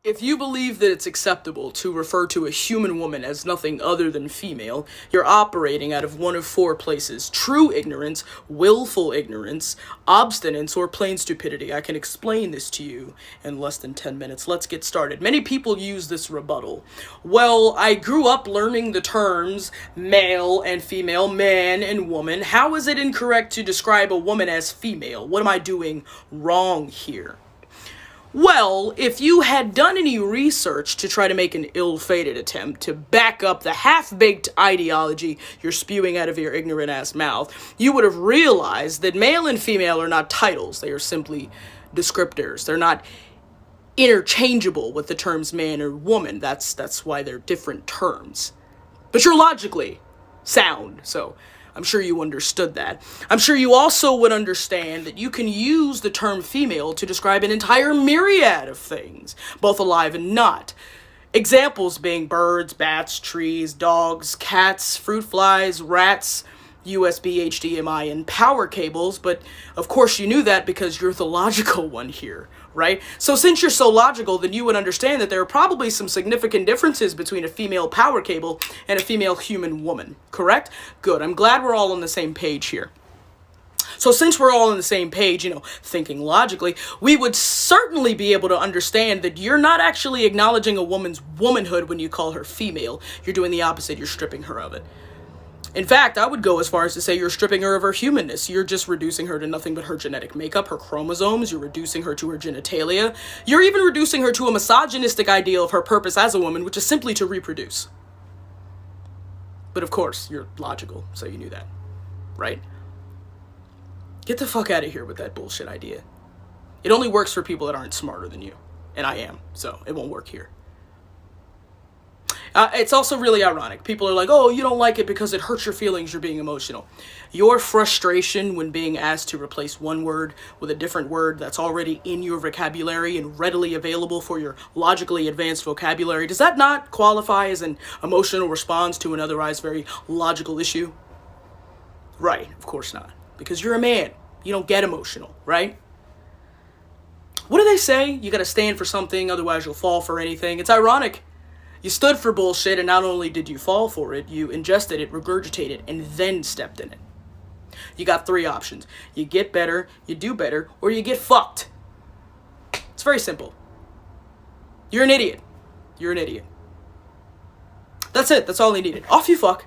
If you believe that it's acceptable to refer to a human woman as nothing other than female, you're operating out of one of four places: true ignorance, willful ignorance, obstinance, or plain stupidity. I can explain this to you in less than 10 minutes. Let's get started. Many people use this rebuttal. Well, I grew up learning the terms male and female, man and woman. How is it incorrect to describe a woman as female? What am I doing wrong here? Well, if you had done any research to try to make an ill-fated attempt to back up the half-baked ideology you're spewing out of your ignorant-ass mouth, you would have realized that male and female are not titles. They are simply descriptors. They're not interchangeable with the terms man or woman. That's why they're different terms. But you're logically sound, so I'm sure you understood that. I'm sure you also would understand that you can use the term female to describe an entire myriad of things, both alive and not. Examples being birds, bats, trees, dogs, cats, fruit flies, rats, USB, HDMI, and power cables, but of course you knew that because you're the logical one here, right? So since you're so logical, then you would understand that there are probably some significant differences between a female power cable and a female human woman, correct? Good, I'm glad we're all on the same page here. So since we're all on the same page, thinking logically, we would certainly be able to understand that you're not actually acknowledging a woman's womanhood when you call her female. You're doing the opposite, you're stripping her of it. In fact, I would go as far as to say you're stripping her of her humanness. You're just reducing her to nothing but her genetic makeup, her chromosomes. You're reducing her to her genitalia. You're even reducing her to a misogynistic ideal of her purpose as a woman, which is simply to reproduce. But of course, you're logical, so you knew that, right? Get the fuck out of here with that bullshit idea. It only works for people that aren't smarter than you. And I am, so it won't work here. It's also really ironic. People are like, oh, you don't like it because it hurts your feelings, you're being emotional. Your frustration when being asked to replace one word with a different word that's already in your vocabulary and readily available for your logically advanced vocabulary, does that not qualify as an emotional response to an otherwise very logical issue? Right, of course not. Because you're a man. You don't get emotional, right? What do they say? You gotta stand for something, otherwise you'll fall for anything. It's ironic. You stood for bullshit, and not only did you fall for it, you ingested it, regurgitated it, and then stepped in it. You got three options. You get better, you do better, or you get fucked. It's very simple. You're an idiot. You're an idiot. That's it. That's all they needed. Off you fuck.